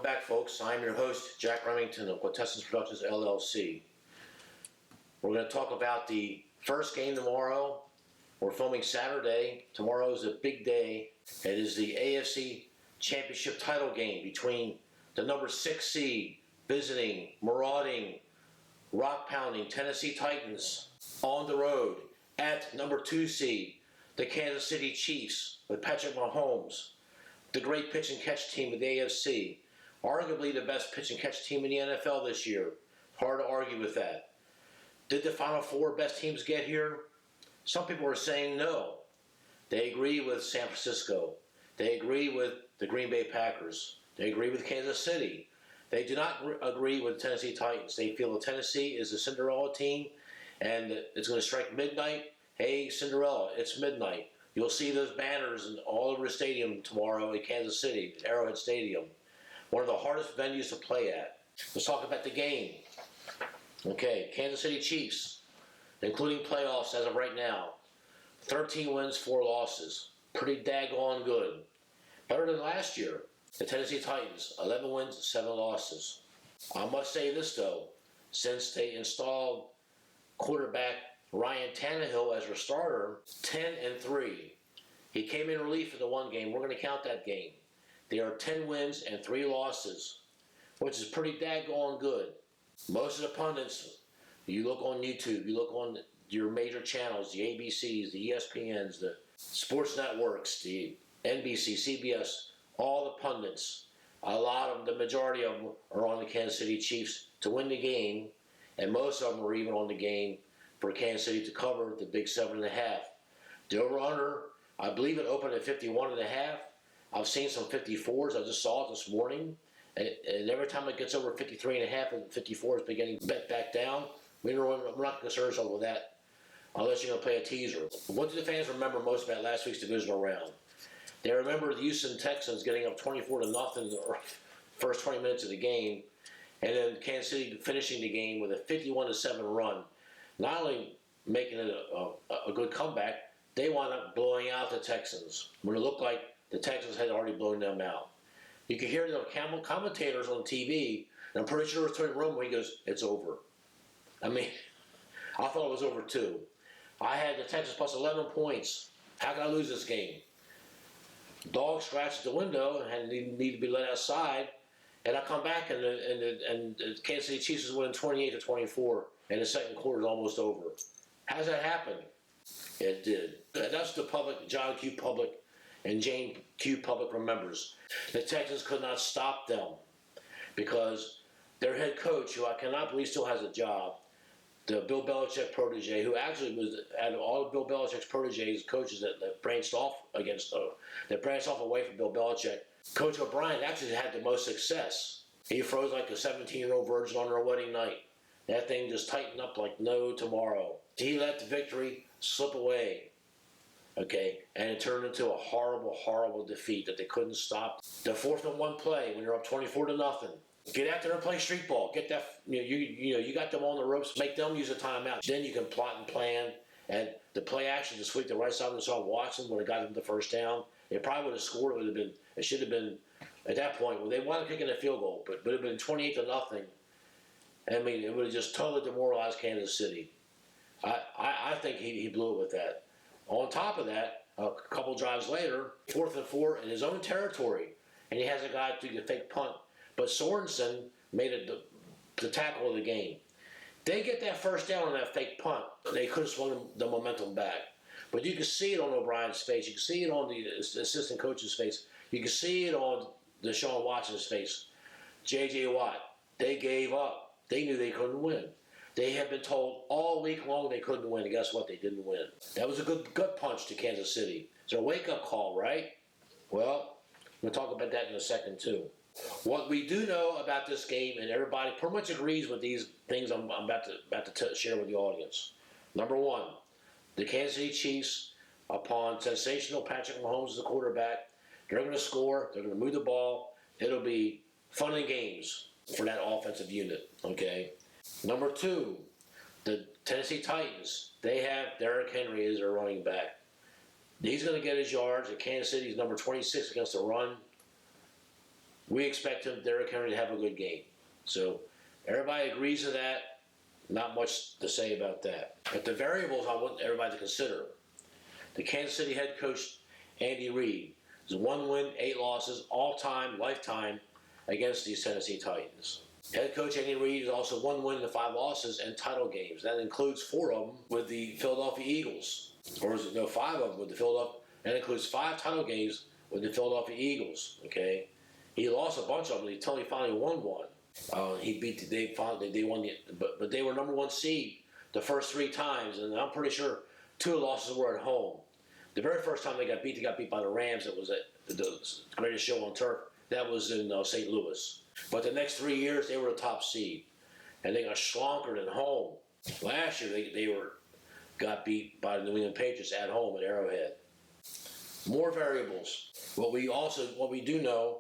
back, folks. I'm your host, Jack Remington of Quintessence Productions, LLC. We're going to talk about the first game tomorrow. We're filming Saturday. Tomorrow is a big day. It is the AFC Championship Title Game between the number 6 seed visiting, marauding, rock-pounding Tennessee Titans on the road at number 2 seed, the Kansas City Chiefs with Patrick Mahomes, the great pitch and catch team of the AFC, arguably the best pitch and catch team in the NFL this year. Hard to argue with that. Did the Final Four best teams get here? Some people are saying no. They agree with San Francisco. They agree with the Green Bay Packers. They agree with Kansas City. They do not agree with the Tennessee Titans. They feel that Tennessee is the Cinderella team and it's going to strike midnight. Hey, Cinderella, it's midnight. You'll see those banners all over the stadium tomorrow in Kansas City, at Arrowhead Stadium. One of the hardest venues to play at. Let's talk about the game. Okay, Kansas City Chiefs, including playoffs as of right now. 13 wins, 4 losses. Pretty daggone good. Better than last year. The Tennessee Titans, 11 wins, 7 losses. I must say this, though. Since they installed quarterback Ryan Tannehill as their starter, 10-3. He came in relief in the one game. We're going to count that game. They are 10 wins and 3 losses, which is pretty daggone good. Most of the pundits, you look on YouTube, you look on your major channels, the ABCs, the ESPNs, the sports networks, the NBC, CBS, all the pundits, a lot of them, the majority of them are on the Kansas City Chiefs to win the game, and most of them are even on the game for Kansas City to cover the big 7.5. The over-under, I believe it opened at 51.5. I've seen some 54s. I just saw it this morning. And every time it gets over 53.5 and 54 is beginning to bet back down. We're not concerned with that unless you're going to play a teaser. What do the fans remember most about last week's divisional round? They remember the Houston Texans getting up 24-0 in the first 20 minutes of the game, and then Kansas City finishing the game with a 51-7 run. Not only making it a good comeback, they wound up blowing out the Texans when it looked like the Texans had already blown them out. You could hear the commentators on TV, and I'm pretty sure it was Tony Romo, he goes, "It's over." I mean, I thought it was over too. I had the Texans plus 11 points. How could I lose this game? Dog scratched the window and needed to be let outside, and I come back and the Kansas City Chiefs is winning 28-24. And the second quarter is almost over. How does that happen? It did. That's the public, John Q. Public and Jane Q. Public remembers. The Texans could not stop them because their head coach, who I cannot believe still has a job, the Bill Belichick protege, who actually was out of all of Bill Belichick's proteges, coaches that branched off away from Bill Belichick, Coach O'Brien actually had the most success. He froze like a 17-year-old virgin on her wedding night. That thing just tightened up like no tomorrow. He let the victory slip away, okay? And it turned into a horrible, horrible defeat that they couldn't stop. The 4th-and-1 play when you're up 24-0. Get out there and play street ball. Get that. You got them on the ropes. Make them use a timeout. Then you can plot and plan. And the play action to sweep the right side and saw Watson when it got them the first down. They probably would have scored. It would have been. It should have been at that point. Well, they wanted kicking a field goal, but it would have been 28-0. I mean, it would have just totally demoralized Kansas City. I think he blew it with that. On top of that, a couple drives later, 4th and 4 in his own territory, and he has a guy to do a fake punt. But Sorensen made it the tackle of the game. They get that first down on that fake punt. They could have swung the momentum back. But you can see it on O'Brien's face. You can see it on the assistant coach's face. You can see it on Deshaun Watson's face. J.J. Watt, they gave up. They knew they couldn't win. They had been told all week long they couldn't win, and guess what? They didn't win. That was a good gut punch to Kansas City. It's a wake-up call, right? Well, we'll talk about that in a second, too. What we do know about this game, and everybody pretty much agrees with these things I'm about to share with the audience. Number 1, the Kansas City Chiefs, upon sensational Patrick Mahomes as the quarterback, they're going to score, they're going to move the ball, it'll be fun and games for that offensive unit, okay? Number 2, the Tennessee Titans, they have Derrick Henry as their running back. He's going to get his yards. And Kansas City's number 26 against the run. We expect Derrick Henry to have a good game. So everybody agrees to that. Not much to say about that. But the variables I want everybody to consider. The Kansas City head coach, Andy Reid, is 1 win, 8 losses, all-time, lifetime against these Tennessee Titans. Head coach Andy Reid is also 1 win and 5 losses in title games. That includes 4 of them with the Philadelphia Eagles. Or is it, no, 5 of them with the Philadelphia. That includes 5 title games with the Philadelphia Eagles. Okay, he lost a bunch of them until he finally won one. He beat they won the, but they were number 1 seed the first 3 times, and I'm pretty sure 2 of the losses were at home. The very first time they got beat by the Rams. It was at the greatest show on turf. That was in St. Louis. But the next 3 years, they were the top seed, and they got slonkered at home. Last year, they got beat by the New England Patriots at home at Arrowhead. More variables. What we do know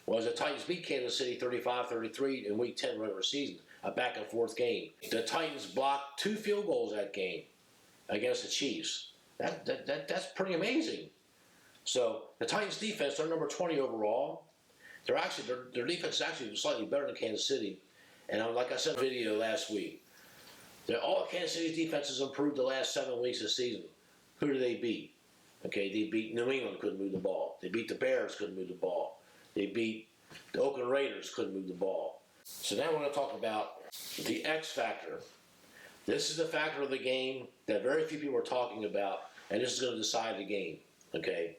was the Titans beat Kansas City 35-33 in Week 10 regular season, a back and forth game. The Titans blocked 2 field goals that game against the Chiefs. That's pretty amazing. So the Titans defense, they're number 20 overall. Their defense is actually slightly better than Kansas City. And like I said in the video last week, all Kansas City's defenses improved the last 7 weeks of the season. Who do they beat? Okay, they beat New England, couldn't move the ball. They beat the Bears, couldn't move the ball. They beat the Oakland Raiders, couldn't move the ball. So now we're going to talk about the X factor. This is the factor of the game that very few people are talking about, and this is going to decide the game. Okay,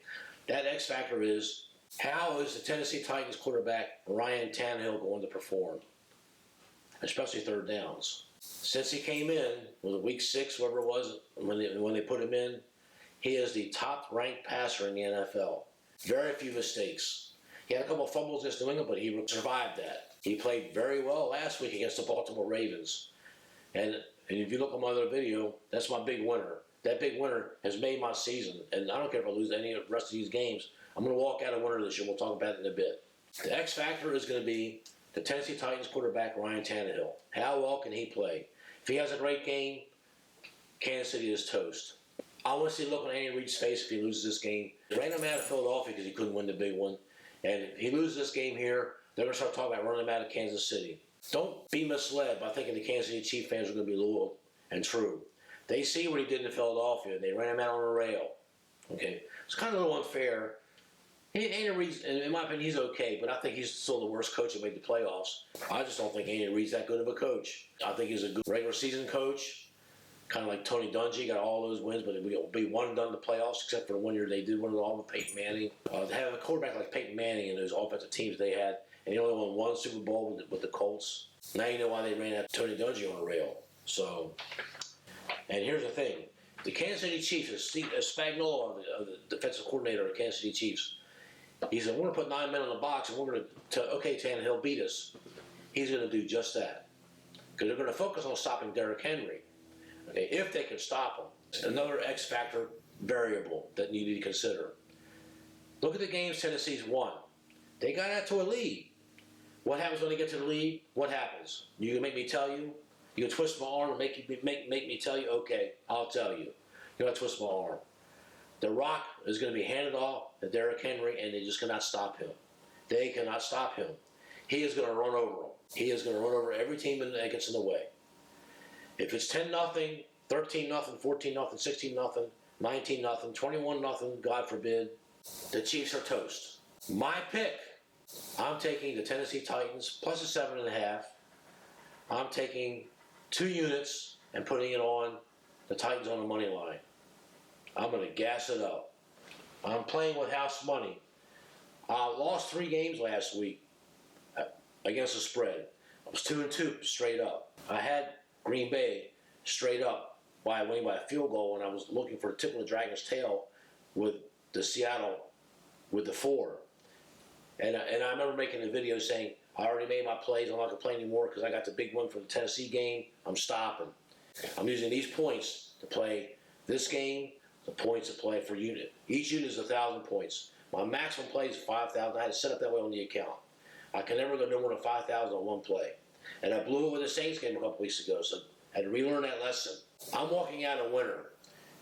that X factor is, how is the Tennessee Titans quarterback Ryan Tannehill going to perform, especially third downs? Since he came in, was it week 6, whatever it was, when they put him in, he is the top-ranked passer in the NFL. Very few mistakes. He had a couple of fumbles against New England, but he survived that. He played very well last week against the Baltimore Ravens. And if you look at my other video, that's my big winner. That big winner has made my season. And I don't care if I lose any of the rest of these games. I'm going to walk out a winner this year. We'll talk about it in a bit. The X factor is going to be the Tennessee Titans quarterback, Ryan Tannehill. How well can he play? If he has a great game, Kansas City is toast. I want to see the look on Andy Reid's face if he loses this game. They ran him out of Philadelphia because he couldn't win the big one. And if he loses this game here, they're going to start talking about running him out of Kansas City. Don't be misled by thinking the Kansas City Chiefs fans are going to be loyal and true. They see what he did in Philadelphia, and they ran him out on a rail. Okay, it's kind of a little unfair. Andy Reid, in my opinion, he's okay, but I think he's still the worst coach to make the playoffs. I just don't think Andy Reid's that good of a coach. I think he's a good regular season coach, kind of like Tony Dungy, got all those wins, but it'll be one and done in the playoffs, except for the 1 year they did win it all with Peyton Manning. To have a quarterback like Peyton Manning and those offensive teams they had, and he only won 1 Super Bowl with the Colts. Now you know why they ran out Tony Dungy on a rail. So, and here's the thing. The Kansas City Chiefs, Spagnuolo, the defensive coordinator of the Kansas City Chiefs, he said, we're going to put 9 men on the box, and we're going to okay, Tannehill, beat us. He's going to do just that. Because they're going to focus on stopping Derrick Henry. Okay, if they can stop him. Another X factor variable that you need to consider. Look at the games Tennessee's won. They got out to a lead. What happens when they get to the lead? What happens? You can make me tell you? You can twist my arm and make me tell you? Okay, I'll tell you. You're going to twist my arm. The rock is going to be handed off to Derrick Henry, and they just cannot stop him. They cannot stop him. He is going to run over them. He is going to run over every team that gets in the way. If it's 10-0, 13-0, 14-0, 16-0, 19-0, 21-0, God forbid, the Chiefs are toast. My pick, I'm taking the Tennessee Titans plus a 7.5. I'm taking 2 units and putting it on the Titans on the money line. I'm going to gas it up. I'm playing with house money. I lost 3 games last week against the spread. I was 2-2 straight up. I had Green Bay straight up by winning by a field goal, and I was looking for a tip of the dragon's tail with the Seattle with the 4. And I remember making a video saying, I already made my plays. I'm not going to play anymore because I got the big one from the Tennessee game. I'm stopping. I'm using these points to play this game, the points to play for unit. Each unit is 1,000 points. My maximum play is 5,000. I had it set up that way on the account. I can never go no more than 5,000 on one play. And I blew it with the Saints game a couple weeks ago, so I had to relearn that lesson. I'm walking out a winner.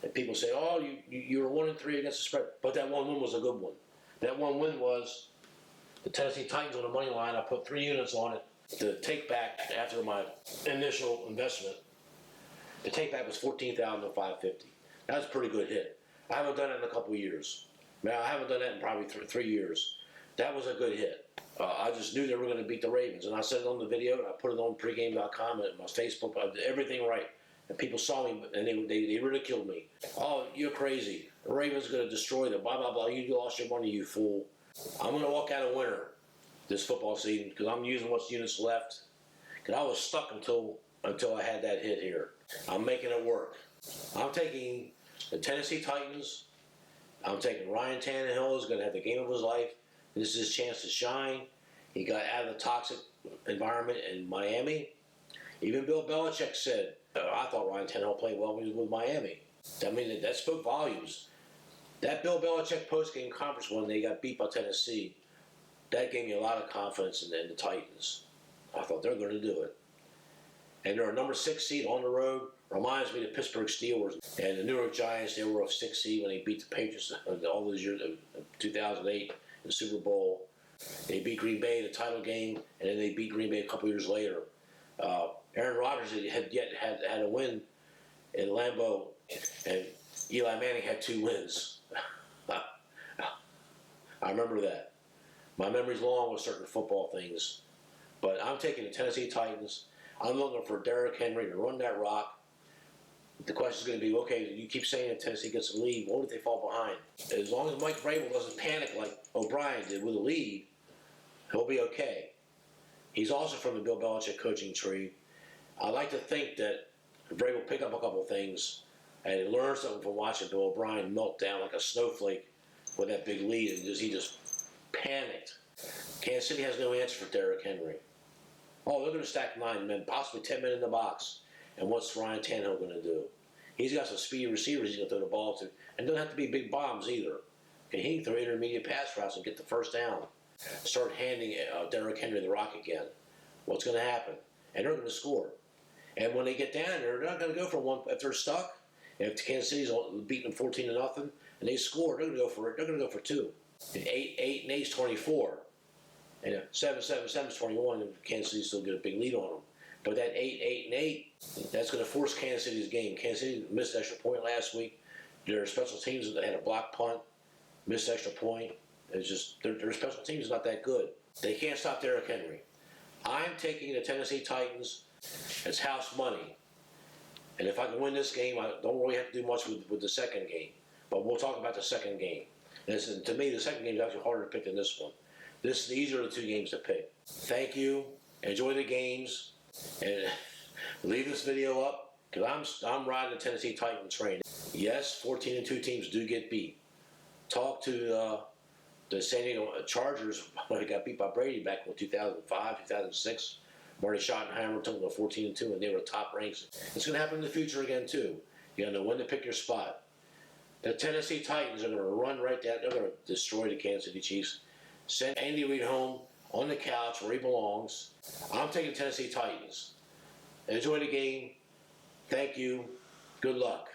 And people say, oh, you were 1-3 against the spread. But that 1 win was a good one. That 1 win was The Tennessee Titans on the money line, I put 3 units on it. The take back after my initial investment, the take back was $14,550. That was a pretty good hit. I haven't done it in a couple of years. Man, I haven't done that in probably 3 years. That was a good hit. I just knew they were going to beat the Ravens, and I said it on the video, and I put it on pregame.com and my Facebook. I did everything right, and people saw me, and they ridiculed me. Oh, you're crazy. The Ravens are going to destroy them. Blah blah blah. You lost your money, you fool. I'm going to walk out a winner this football season because I'm using what's units left. Because I was stuck until I had that hit here. I'm making it work. I'm taking the Tennessee Titans. I'm taking Ryan Tannehill, who's going to have the game of his life. This is his chance to shine. He got out of the toxic environment in Miami. Even Bill Belichick said, I thought Ryan Tannehill played well when he was with Miami. I mean, that spoke volumes. That Bill Belichick post-game conference when they got beat by Tennessee, that gave me a lot of confidence in the Titans. I thought they're going to do it. And they're a number 6 seed on the road. Reminds me of the Pittsburgh Steelers and the New York Giants. They were a 6 seed when they beat the Patriots all those years, 2008 in the Super Bowl. They beat Green Bay in the title game, and then they beat Green Bay a couple years later. Aaron Rodgers had a win in Lambeau, and Eli Manning had 2 wins. I remember that. My memory's long with certain football things. But I'm taking the Tennessee Titans. I'm looking for Derrick Henry to run that rock. The question is going to be, okay, you keep saying that Tennessee gets a lead. What if they fall behind? As long as Mike Vrabel doesn't panic like O'Brien did with a lead, he'll be okay. He's also from the Bill Belichick coaching tree. I like to think that Vrabel will pick up a couple things and learn something from watching Bill O'Brien melt down like a snowflake with that big lead, and he just panicked. Kansas City has no answer for Derrick Henry. Oh, they're going to stack 9 men, possibly 10 men in the box. And what's Ryan Tannehill going to do? He's got some speedy receivers he's going to throw the ball to. And don't have to be big bombs either. And he can throw intermediate pass routes and get the first down. Start handing Derrick Henry the rock again. What's going to happen? And they're going to score. And when they get down there, they're not going to go for one. If they're stuck, if Kansas City's beating them 14-0, and they score, they're going to go for it. They're going to go for 2. And 8 and 8 is 24. And 7 is 21, and Kansas City still get a big lead on them. But that 8 and 8, that's going to force Kansas City's game. Kansas City missed an extra point last week. Their special teams, they had a block punt, missed extra point. It's just their special teams is not that good. They can't stop Derrick Henry. I'm taking the Tennessee Titans as house money. And if I can win this game, I don't really have to do much with the second game. But we'll talk about the second game. And to me, the second game is actually harder to pick than this one. These are the 2 games to pick. Thank you. Enjoy the games. And leave this video up because I'm riding the Tennessee Titans train. Yes, 14-2 teams do get beat. Talk to the San Diego Chargers when they got beat by Brady back in 2005, 2006. Marty Schottenheimer took them to 14-2, and they were top ranks. It's going to happen in the future again too. You got to know when to pick your spot. The Tennessee Titans are going to run right down. They're going to destroy the Kansas City Chiefs. Send Andy Reid home on the couch where he belongs. I'm taking Tennessee Titans. Enjoy the game. Thank you. Good luck.